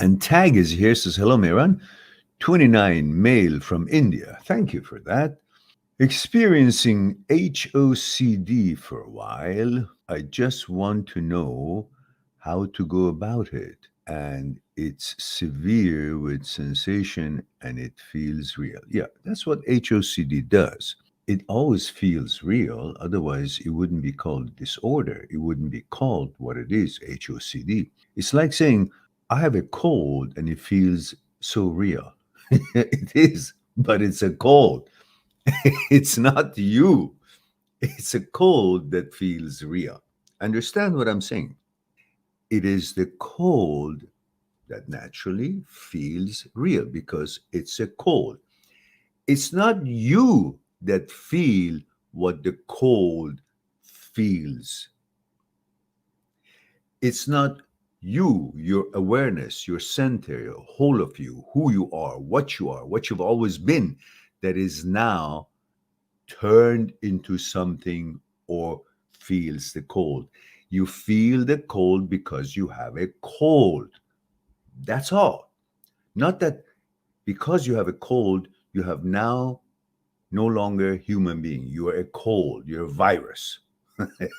And Tag is here, says, hello, Mehran. 29, male from India. Thank you for that. Experiencing HOCD for a while. I just want to know how to go about it. And it's severe with sensation and it feels real. Yeah, that's what HOCD does. It always feels real. Otherwise, it wouldn't be called disorder. It wouldn't be called what it is, HOCD. It's like saying, I have a cold and it feels so real. It is, but it's a cold. It's not you. It's a cold that feels real. Understand what I'm saying? It is the cold that naturally feels real because it's a cold. It's not you that feel what the cold feels. It's not you, your awareness, your center, your whole of you, who you are, what you've always been, that is now turned into something or feels the cold. You feel the cold because you have a cold. That's all. Not that because you have a cold, you have now no longer human being. You are a cold, you're a virus.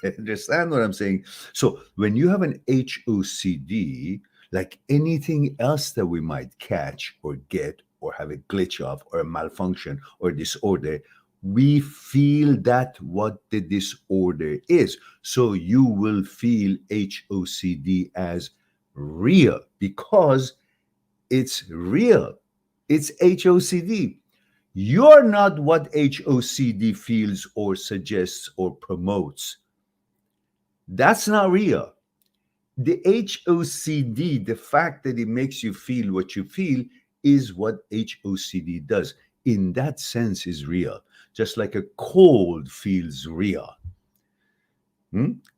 Understand what I'm saying? So when you have an HOCD, like anything else that we might catch or get or have a glitch of or a malfunction or disorder, we feel that what the disorder is. So you will feel HOCD as real because it's real. It's HOCD. You're not what HOCD feels or suggests or promotes. That's not real. The HOCD, the fact that it makes you feel what you feel, is what HOCD does. In that sense, is real. Just like a cold feels real.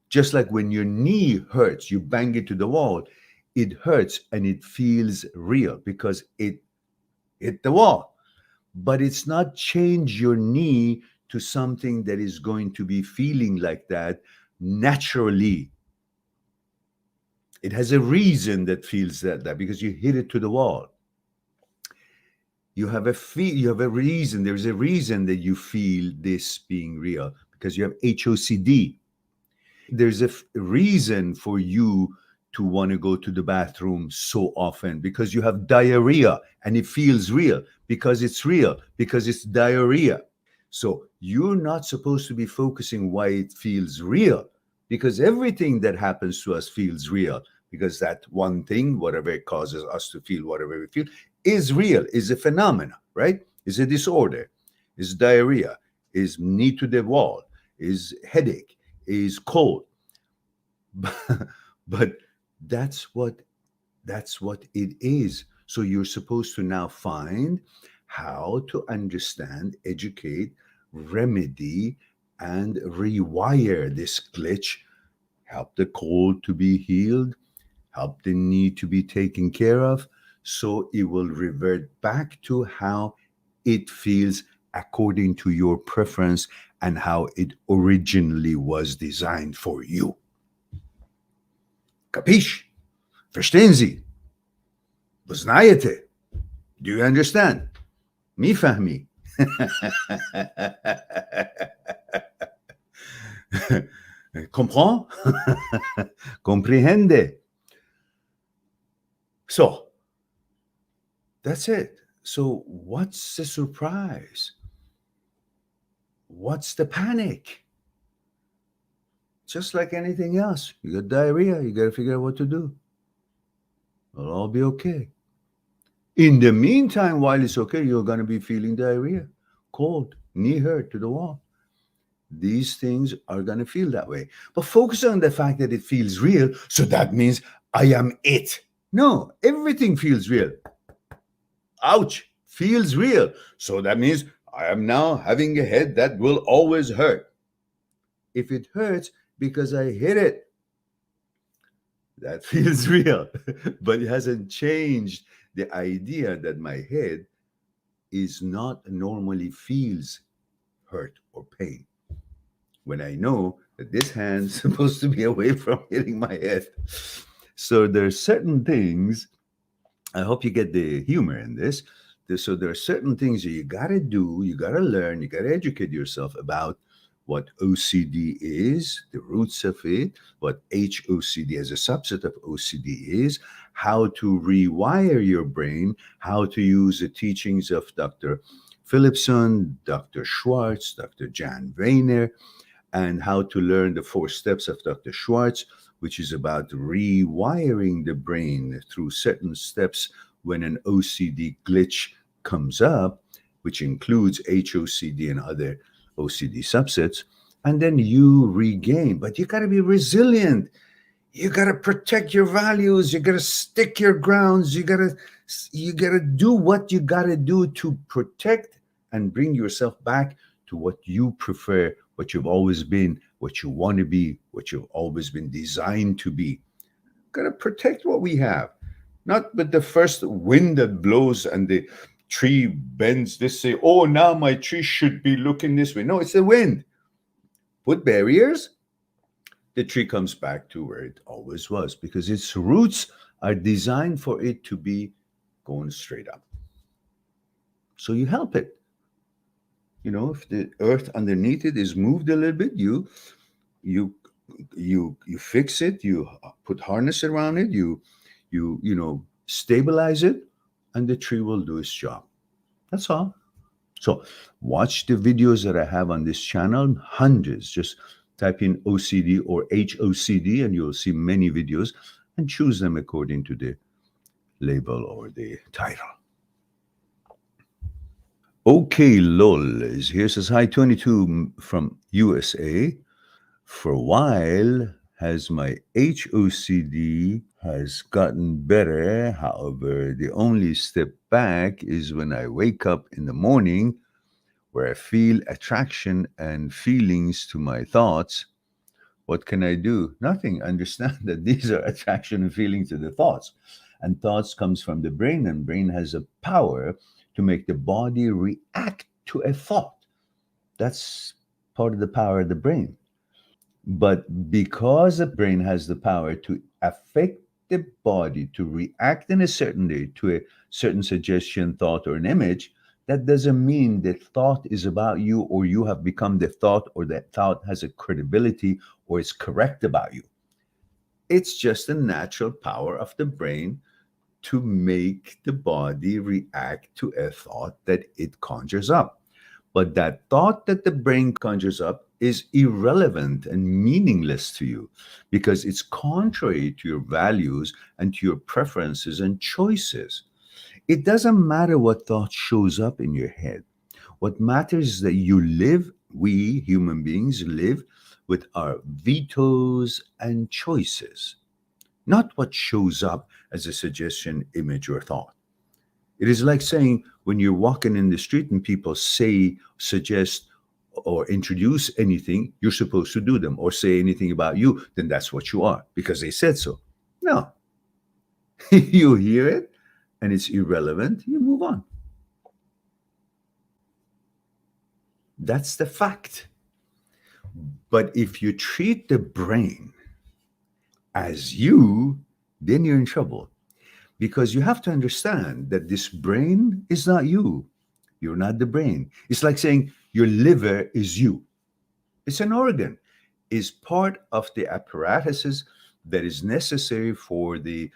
Just like when your knee hurts, you bang it to the wall, it hurts and it feels real because it hit the wall. But it's not change your knee to something that is going to be feeling like that naturally. It has a reason that feels that because you hit it to the wall. You have a reason. There's a reason that you feel this being real because you have HOCD. There's a reason for you to want to go to the bathroom so often because you have diarrhea and it feels real because it's diarrhea. So you're not supposed to be focusing why it feels real because everything that happens to us feels real because that one thing, whatever it causes us to feel, whatever we feel, is real, is a phenomena, right? Is a disorder, is diarrhea, is knee to the wall, is headache, is cold. But that's what it is. So you're supposed to now find how to understand, educate, remedy, and rewire this glitch, help the cold to be healed, help the need to be taken care of, so it will revert back to how it feels according to your preference and how it originally was designed for you. Capiche? Verstehen Sie? Poznajete? Do you understand? Mi fahmi? Comprend? Comprehende? So, that's it. So, what's the surprise? What's the panic? Just like anything else. You got diarrhea, you got to figure out what to do. It'll all be okay. In the meantime, while it's okay, you're going to be feeling diarrhea, cold, knee hurt to the wall. These things are going to feel that way. But focus on the fact that it feels real. So that means I am it. No, everything feels real. Ouch, feels real. So that means I am now having a head that will always hurt. If it hurts because I hit it, that feels real. But it hasn't changed the idea that my head is not normally feels hurt or pain. When I know that this hand's supposed to be away from hitting my head. So there's certain things I hope you get the humor in this. So there are certain things that you got to do, you got to learn, you got to educate yourself about what OCD is, the roots of it, what HOCD as a subset of OCD is, how to rewire your brain, how to use the teachings of Dr. Philipson, Dr. Schwartz, Dr. Jan Weiner, and how to learn the four steps of Dr. Schwartz, which is about rewiring the brain through certain steps when an OCD glitch comes up, which includes HOCD and other OCD subsets. And then you regain, but you got to be resilient. You got to protect your values. You got to stick your grounds. You got to do what you got to do to protect and bring yourself back to what you prefer, what you've always been, what you want to be, what you've always been designed to be. Got to protect what we have, not with the first wind that blows and the tree bends this say, oh, now my tree should be looking this way. No, it's the wind. Put barriers, the tree comes back to where it always was because its roots are designed for it to be going straight up. So you help it. If the earth underneath it is moved a little bit, you you fix it, you put harness around it, you stabilize it, and the tree will do its job. That's all. So watch the videos that I have on this channel, hundreds. Just type in OCD or HOCD and you'll see many videos and choose them according to the label or the title. Okay, lol is here. Says hi 22 from USA. For a while, has my HOCD has gotten better. However, the only step back is when I wake up in the morning where I feel attraction and feelings to my thoughts. What can I do? Nothing. Understand that these are attraction and feelings to the thoughts. And thoughts comes from the brain, and brain has a power to make the body react to a thought. That's part of the power of the brain. But because the brain has the power to affect the body to react in a certain way to a certain suggestion, thought, or an image, that doesn't mean that thought is about you or you have become the thought or that thought has a credibility or is correct about you. It's just a natural power of the brain to make the body react to a thought that it conjures up. But that thought that the brain conjures up is irrelevant and meaningless to you because it's contrary to your values and to your preferences and choices. It doesn't matter what thought shows up in your head. What matters is that we human beings live with our vetoes and choices, not what shows up as a suggestion, image, or thought. It is like saying when you're walking in the street and people say, suggest, or introduce anything, you're supposed to do them, or say anything about you, then that's what you are because they said so. No. You hear it and it's irrelevant, you move on. That's the fact. But if you treat the brain as you, then you're in trouble. Because you have to understand that this brain is not you. You're not the brain. It's like saying your liver is you. It's an organ, is part of the apparatuses that is necessary for the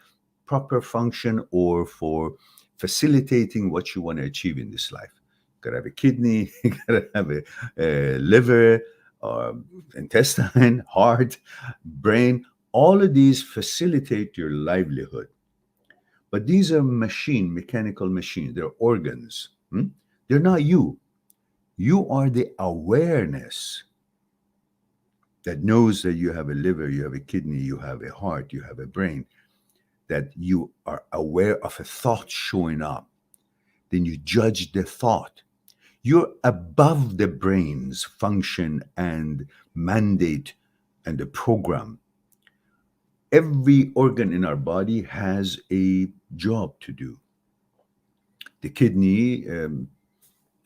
proper function or for facilitating what you want to achieve in this life. You gotta have a kidney, you gotta have a liver, intestine, heart, brain. All of these facilitate your livelihood. But these are mechanical machines. They're organs. They're not you. You are the awareness that knows that you have a liver, you have a kidney, you have a heart, you have a brain, that you are aware of a thought showing up. Then you judge the thought. You're above the brain's function and mandate and the program. Every organ in our body has a job to do. The kidney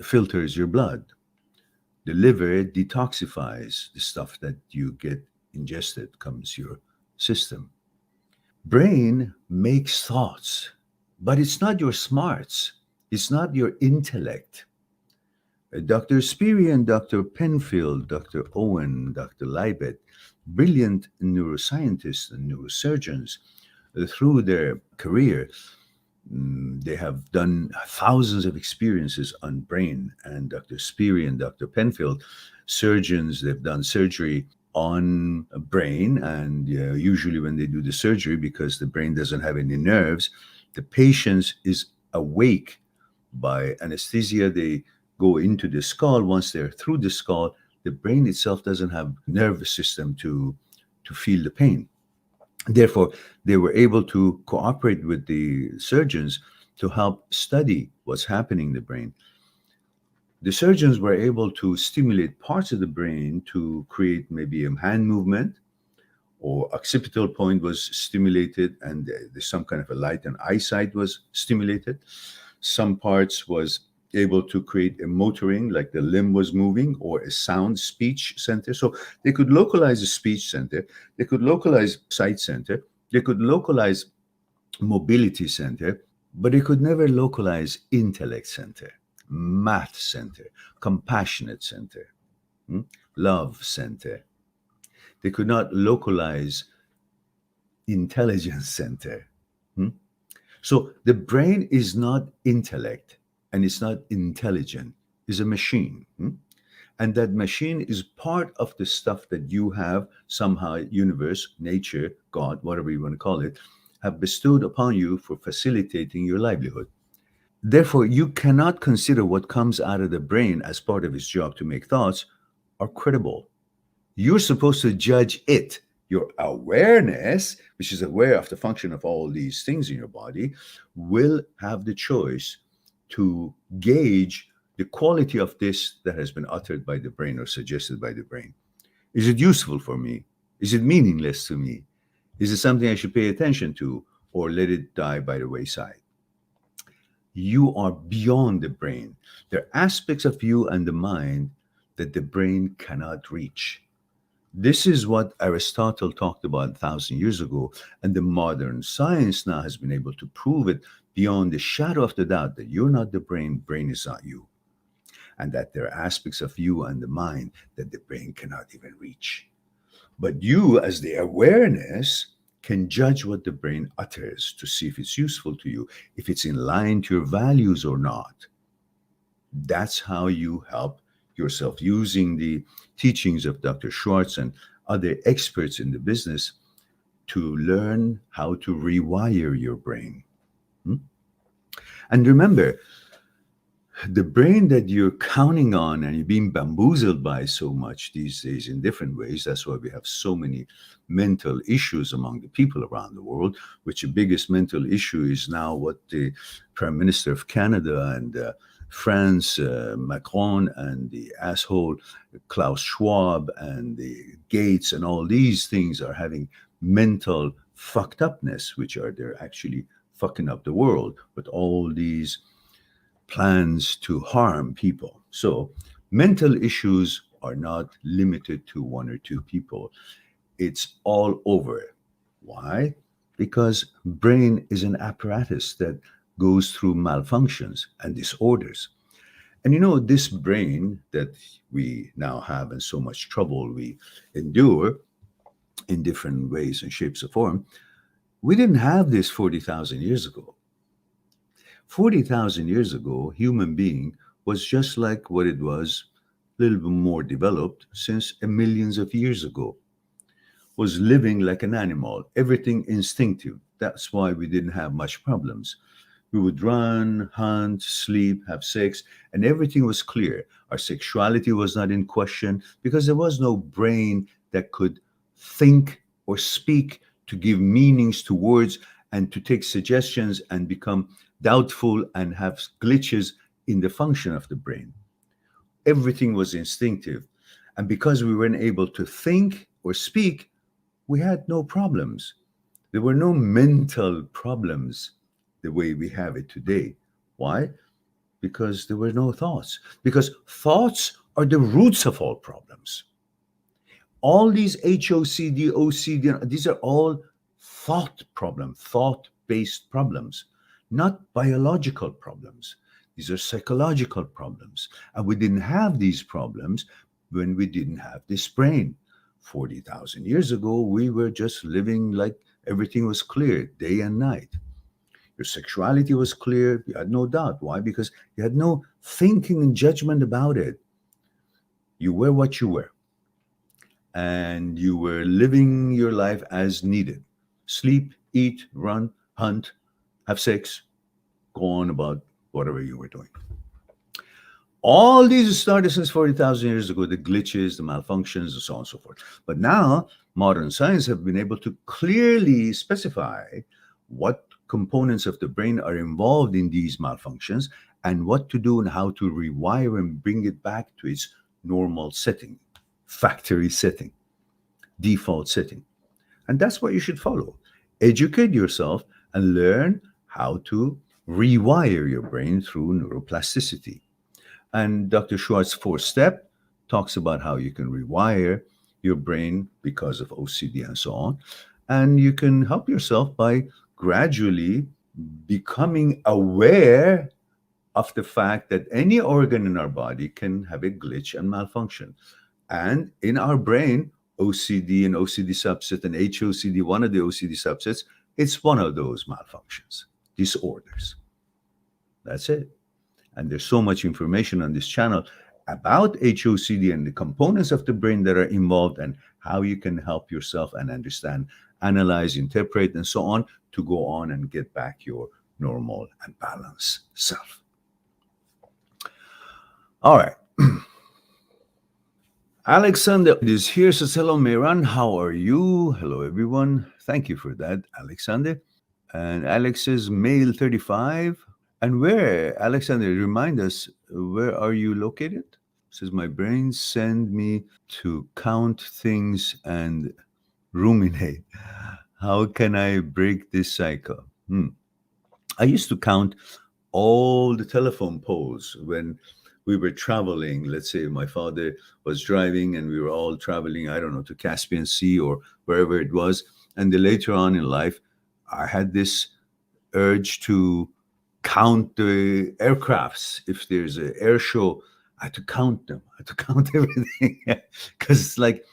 filters your blood. The liver detoxifies the stuff that you get ingested, comes your system. Brain makes thoughts. But it's not your smarts, it's not your intellect. Dr. Speary and Dr. Penfield, Dr. Owen, Dr. Libet, brilliant neuroscientists and neurosurgeons, through their career, they have done thousands of experiences on brain. And Dr. Speary and Dr. Penfield, surgeons, they've done surgery on a brain. And usually when they do the surgery, because the brain doesn't have any nerves, the patient is awake by anesthesia. They go into the skull. Once they're through the skull, the brain itself doesn't have nervous system to feel the pain. Therefore, they were able to cooperate with the surgeons to help study what's happening in the brain. The surgeons were able to stimulate parts of the brain to create maybe a hand movement, or occipital point was stimulated, and there's some kind of a light and eyesight was stimulated. Some parts was able to create a motoring, like the limb was moving, or a sound speech center. So they could localize the speech center, they could localize sight center, they could localize mobility center, but they could never localize intellect center, math center, compassionate center, love center. They could not localize intelligence center. So the brain is not intellect and it's not intelligent, it's a machine. And that machine is part of the stuff that you have somehow, universe, nature, God, whatever you want to call it, have bestowed upon you for facilitating your livelihood. Therefore, you cannot consider what comes out of the brain as part of its job to make thoughts are credible. You're supposed to judge it. Your awareness, which is aware of the function of all these things in your body, will have the choice to gauge the quality of this that has been uttered by the brain or suggested by the brain. Is it useful for me? Is it meaningless to me? Is it something I should pay attention to, or let it die by the wayside? You are beyond the brain. There are aspects of you and the mind that the brain cannot reach. This is what Aristotle talked about 1,000 years ago, and the modern science now has been able to prove it beyond the shadow of the doubt that you're not the brain, brain is not you, and that there are aspects of you and the mind that the brain cannot even reach. But you, as the awareness, can judge what the brain utters to see if it's useful to you, if it's in line to your values or not. That's how you help yourself, using the teachings of Dr. Schwartz and other experts in the business, to learn how to rewire your brain. And remember, the brain that you're counting on and you're being bamboozled by so much these days in different ways, that's why we have so many mental issues among the people around the world, which the biggest mental issue is now what the Prime Minister of Canada and France, Macron, and the asshole Klaus Schwab and the Gates and all these things are having mental fucked upness, which are they're actually fucking up the world with all these plans to harm people. So mental issues are not limited to one or two people. It's all over. Why? Because brain is an apparatus that goes through malfunctions and disorders. And you know, this brain that we now have and so much trouble we endure in different ways and shapes or form, we didn't have this 40,000 years ago. 40,000 years ago, human being was just like what it was, a little bit more developed since millions of years ago, was living like an animal, everything instinctive. That's why we didn't have much problems. We would run, hunt, sleep, have sex, and everything was clear. Our sexuality was not in question because there was no brain that could think or speak to give meanings to words and to take suggestions and become doubtful and have glitches in the function of the brain. Everything was instinctive. And because we weren't able to think or speak, we had no problems. There were no mental problems the way we have it today. Why? Because there were no thoughts. Because thoughts are the roots of all problems. All these HOCD, OCD, these are all thought-based problems. not biological problems. These are psychological problems. And we didn't have these problems when we didn't have this brain. 40,000 years ago, we were just living like everything was clear day and night. Your sexuality was clear. You had no doubt. Why? Because you had no thinking and judgment about it. You were what you were. And you were living your life as needed. Sleep, eat, run, hunt, have sex, go on about whatever you were doing. All these started since 40,000 years ago, the glitches, the malfunctions, and so on and so forth. But now, modern science have been able to clearly specify what components of the brain are involved in these malfunctions and what to do and how to rewire and bring it back to its normal setting, factory setting, default setting. And that's what you should follow. Educate yourself and learn how to rewire your brain through neuroplasticity. And Dr. Schwartz's fourth step talks about how you can rewire your brain because of OCD and so on. And you can help yourself by gradually becoming aware of the fact that any organ in our body can have a glitch and malfunction. And in our brain, OCD and OCD subset and HOCD, one of the OCD subsets, it's one of those malfunctions, disorders. That's it. And there's so much information on this channel about HOCD and the components of the brain that are involved and how you can help yourself and understand, analyze, interpret, and so on to go on and get back your normal and balanced self. All right. Alexander is here, says, hello, Mehran. How are you? Hello, everyone. Thank you for that, Alexander. And Alex says, male 35. And where, Alexander, remind us, where are you located? Says, my brain send me to count things and ruminate. How can I break this cycle? I used to count all the telephone poles when we were traveling. Let's say my father was driving and we were all traveling, I don't know, to Caspian Sea or wherever it was. And then later on in life, I had this urge to count the aircrafts. If there's an air show, I had to count them. I had to count everything. Because it's like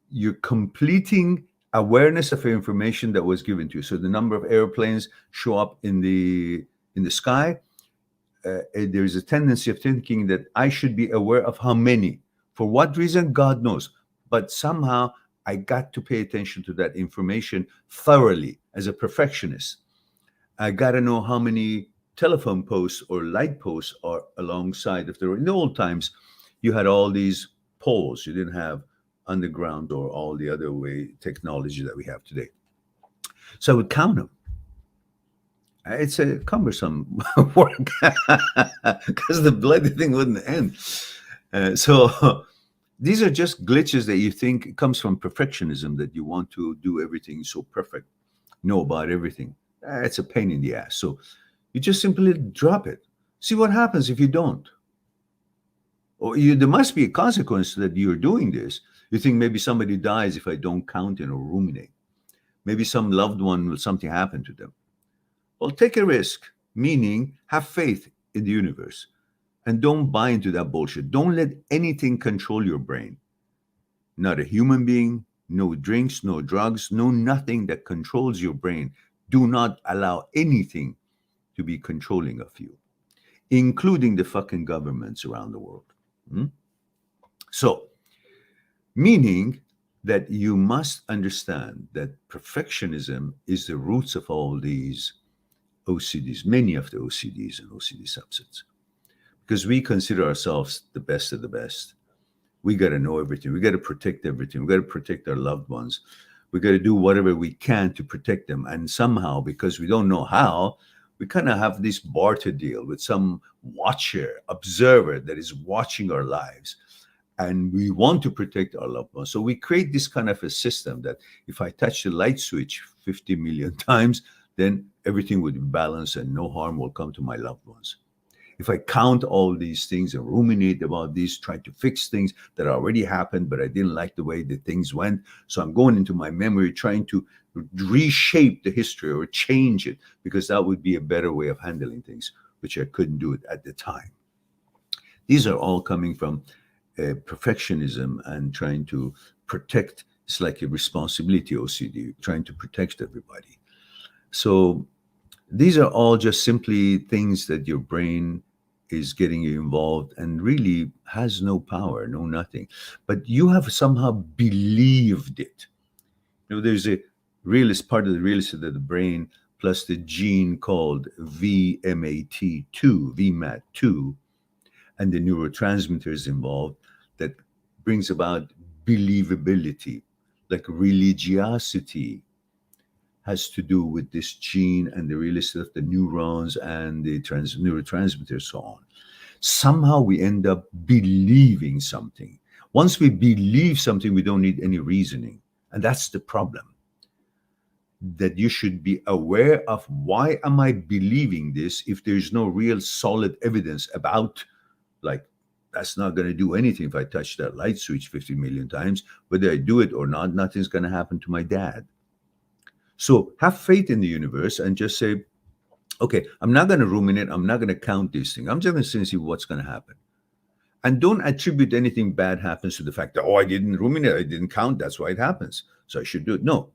you're completing awareness of information that was given to you. So the number of airplanes show up in the sky. There's a tendency of thinking that I should be aware of how many. For what reason, God knows. But somehow I got to pay attention to that information thoroughly as a perfectionist. I got to know how many telephone posts or light posts are alongside of the road. In the old times, you had all these poles. You didn't have underground or all the other way technology that we have today. So I would count them. It's a cumbersome work because the bloody thing wouldn't end. So these are just glitches that you think comes from perfectionism, that you want to do everything so perfect, know about everything. It's a pain in the ass. So you just simply drop it. See what happens if you don't. Or there must be a consequence that you're doing this. You think maybe somebody dies if I don't count in or ruminate. Maybe some loved one will something happen to them. Well, take a risk, meaning have faith in the universe and don't buy into that bullshit. Don't let anything control your brain. Not a human being, no drinks, no drugs, no nothing that controls your brain. Do not allow anything to be controlling of you, including the fucking governments around the world. So, meaning that you must understand that perfectionism is the roots of all these OCDs, many of the OCDs and OCD subsets. Because we consider ourselves the best of the best. We got to know everything. We got to protect everything. We got to protect our loved ones. We got to do whatever we can to protect them. And somehow, because we don't know how, we kind of have this barter deal with some watcher, observer that is watching our lives. And we want to protect our loved ones. So we create this kind of a system that if I touch the light switch 50 million times, then everything would be balanced and no harm will come to my loved ones. If I count all these things and ruminate about these, try to fix things that already happened, but I didn't like the way the things went. So I'm going into my memory, trying to reshape the history or change it, because that would be a better way of handling things, which I couldn't do it at the time. These are all coming from perfectionism and trying to protect. It's like a responsibility OCD, trying to protect everybody. So these are all just simply things that your brain is getting you involved and really has no power, no nothing. But you have somehow believed it. There's a realist part of the realist of the brain plus the gene called VMAT2, and the neurotransmitters involved that brings about believability, like religiosity has to do with this gene and the realist of the neurons and the neurotransmitters, so on. Somehow we end up believing something. Once we believe something, we don't need any reasoning. And that's the problem. That you should be aware of, why am I believing this if there's no real solid evidence about, like, that's not going to do anything if I touch that light switch 50 million times. Whether I do it or not, nothing's going to happen to my dad. So have faith in the universe and just say, okay, I'm not going to ruminate. I'm not going to count these things. I'm just going to see what's going to happen. And don't attribute anything bad happens to the fact that, oh, I didn't ruminate, I didn't count, that's why it happens, so I should do it. No.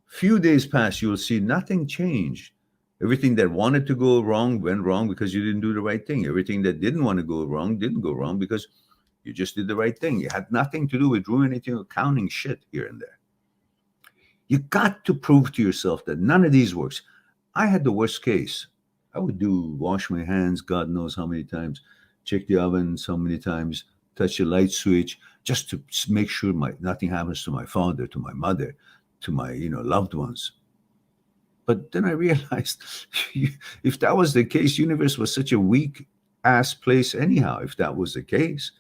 Few days pass, you will see nothing changed. Everything that wanted to go wrong went wrong because you didn't do the right thing. Everything that didn't want to go wrong didn't go wrong because you just did the right thing. It had nothing to do with ruminating or counting shit here and there. You got to prove to yourself that none of these works. I had the worst case. I would wash my hands, God knows how many times, check the oven so many times, touch the light switch, just to make sure nothing happens to my father, to my mother, to my loved ones. But then I realized, if that was the case, universe was such a weak ass place anyhow, if that was the case.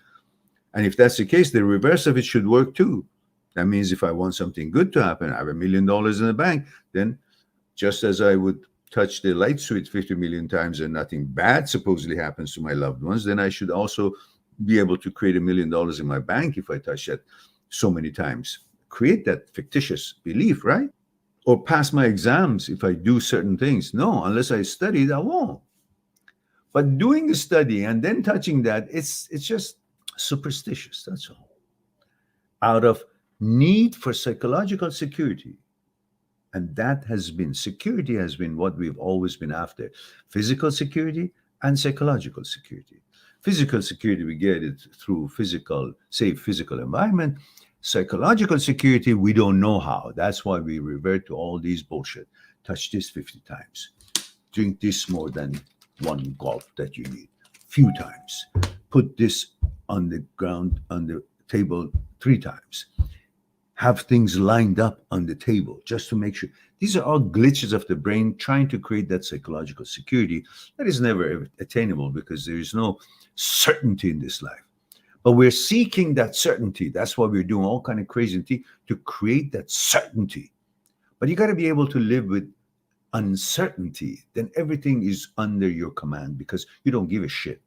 And if that's the case, the reverse of it should work too. That means if I want something good to happen, I have $1 million in the bank, then just as I would touch the light switch 50 million times and nothing bad supposedly happens to my loved ones, then I should also be able to create $1 million in my bank if I touch that so many times. Create that fictitious belief, right? Or pass my exams if I do certain things. No, unless I studied, I won't. But doing the study and then touching that, it's just superstitious, that's all. Out of need for psychological security. And security has been what we've always been after. Physical security and psychological security. Physical security, we get it through safe physical environment. Psychological security, we don't know how. That's why we revert to all these bullshit. Touch this 50 times. Drink this more than one gulp that you need. Few times. Put this on the ground, on the table 3 times. Have things lined up on the table just to make sure. These are all glitches of the brain trying to create that psychological security that is never attainable because there is no certainty in this life. But we're seeking that certainty. That's why we're doing all kind of crazy things to create that certainty. But you got to be able to live with uncertainty. Then everything is under your command because you don't give a shit.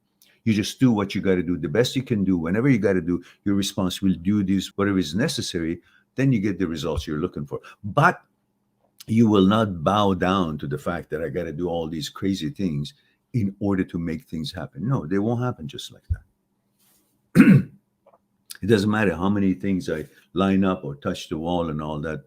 You just do what you got to do, the best you can do. Whenever you got to do, you're responsible to do this, whatever is necessary. Then you get the results you're looking for. But you will not bow down to the fact that I got to do all these crazy things in order to make things happen. No, they won't happen just like that. It doesn't matter how many things I line up or touch the wall and all that.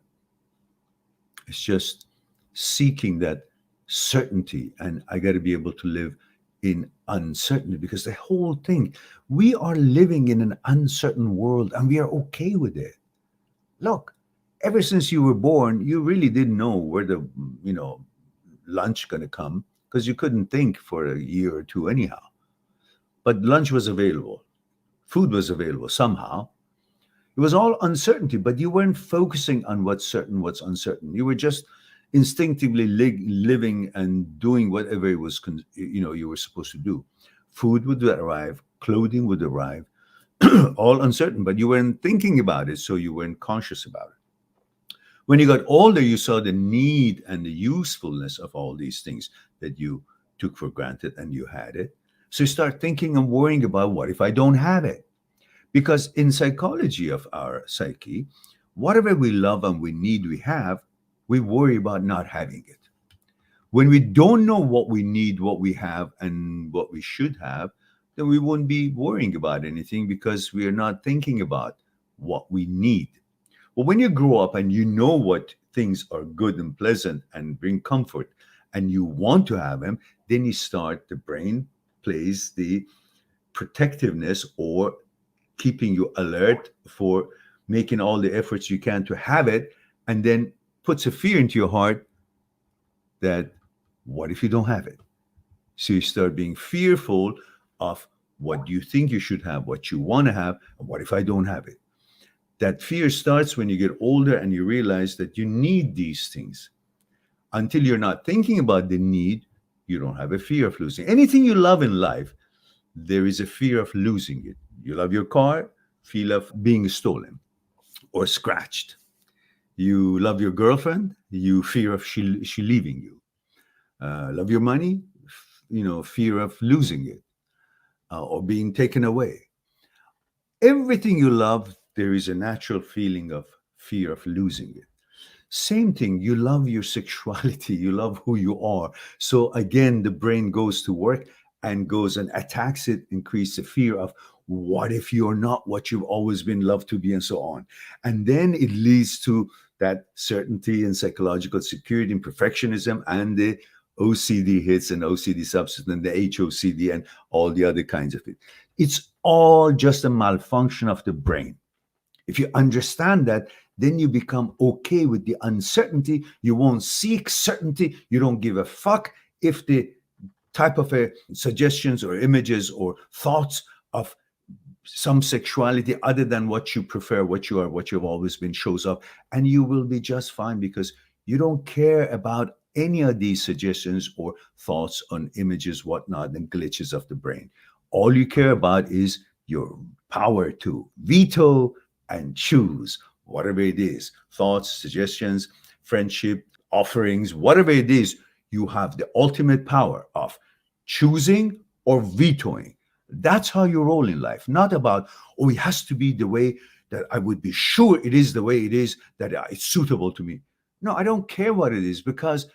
It's just seeking that certainty. And I got to be able to live in uncertainty because the whole thing, we are living in an uncertain world and we are okay with it. Look, ever since you were born, you really didn't know where the, lunch going to come because you couldn't think for a year or two anyhow. But lunch was available. Food was available somehow. It was all uncertainty, but you weren't focusing on what's certain, what's uncertain. You were just instinctively living and doing whatever it was, you were supposed to do. Food would arrive, clothing would arrive, all uncertain, but you weren't thinking about it, so you weren't conscious about it. When you got older, you saw the need and the usefulness of all these things that you took for granted and you had it. So you start thinking and worrying about what if I don't have it? Because in psychology of our psyche, Whatever we love and we need, we have, we worry about not having it. When we don't know what we need, what we have, and what we should have, then we won't be worrying about anything because we are not thinking about what we need. But when you grow up and you know what things are good and pleasant and bring comfort and you want to have them, then you start, the brain plays the protectiveness or keeping you alert for making all the efforts you can to have it, and then puts a fear into your heart that what if you don't have it? So you start being fearful of what you think you should have, what you want to have, and what if I don't have it? That fear starts when you get older and you realize that you need these things. Until you're not thinking about the need, you don't have a fear of losing. Anything you love in life, there is a fear of losing it. You love your car, fear of being stolen or scratched. You love your girlfriend, you fear of she leaving you. Love your money, fear of losing it or being taken away. Everything you love, there is a natural feeling of fear of losing it. Same thing, you love your sexuality, you love who you are. So again, the brain goes to work and goes and attacks it, increase the fear of what if you're not what you've always been loved to be, and so on. And then it leads to that certainty and psychological security and perfectionism, and the OCD hits and OCD substance and the HOCD and all the other kinds of it. It's all just a malfunction of the brain. If you understand that, then you become okay with the uncertainty. You won't seek certainty. You don't give a fuck if the type of suggestions or images or thoughts of some sexuality other than what you prefer, what you are, what you've always been shows up, and you will be just fine because you don't care about any of these suggestions or thoughts on images, whatnot, and glitches of the brain. All you care about is your power to veto and choose whatever it is, thoughts, suggestions, friendship, offerings, whatever it is. You have the ultimate power of choosing or vetoing. That's how you roll in life. Not about, oh, it has to be the way that I would be sure it is the way it is, that it's suitable to me. No, I don't care what it is because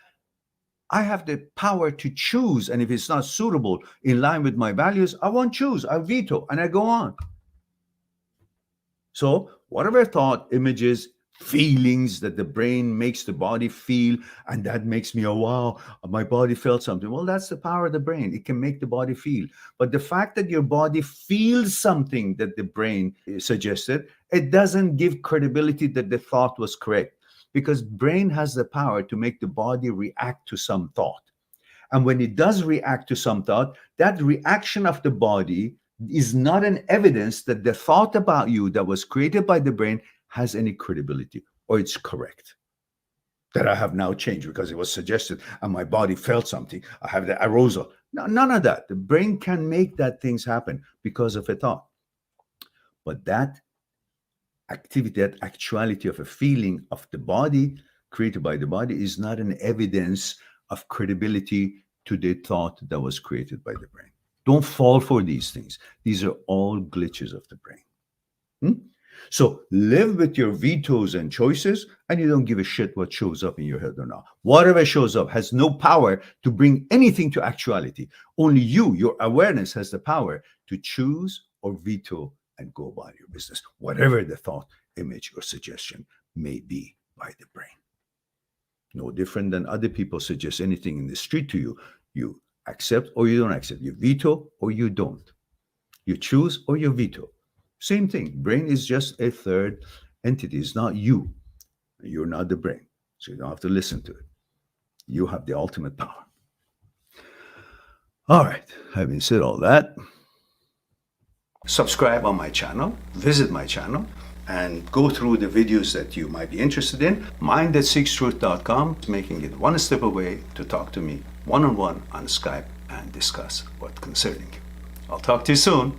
I have the power to choose. And if it's not suitable in line with my values, I won't choose. I veto and I go on. So whatever thought, images, feelings that the brain makes the body feel, and that makes me, oh, wow, my body felt something. Well, that's the power of the brain. It can make the body feel. But the fact that your body feels something that the brain suggested, it doesn't give credibility that the thought was correct, because brain has the power to make the body react to some thought. And when it does react to some thought, that reaction of the body is not an evidence that the thought about you that was created by the brain has any credibility or it's correct. That I have now changed because it was suggested and my body felt something. I have the arousal. No, none of that. The brain can make that things happen because of a thought. But that activity, that actuality of a feeling of the body created by the body is not an evidence of credibility to the thought that was created by the brain. Don't fall for these things. These are all glitches of the brain. So live with your vetoes and choices, and you don't give a shit what shows up in your head or not. Whatever shows up has no power to bring anything to actuality. Only you, your awareness, has the power to choose or veto and go about your business, whatever the thought, image, or suggestion may be by the brain. No different than other people suggest anything in the street to you. You accept or you don't accept. You veto or you don't. You choose or you veto. Same thing. Brain is just a third entity. It's not you. You're not the brain. So you don't have to listen to it. You have the ultimate power. All right. Having said all that, subscribe on my channel, visit my channel, and go through the videos that you might be interested in. Mind@seekstruth.com is making it one step away to talk to me one-on-one on Skype and discuss what's concerning you. I'll talk to you soon.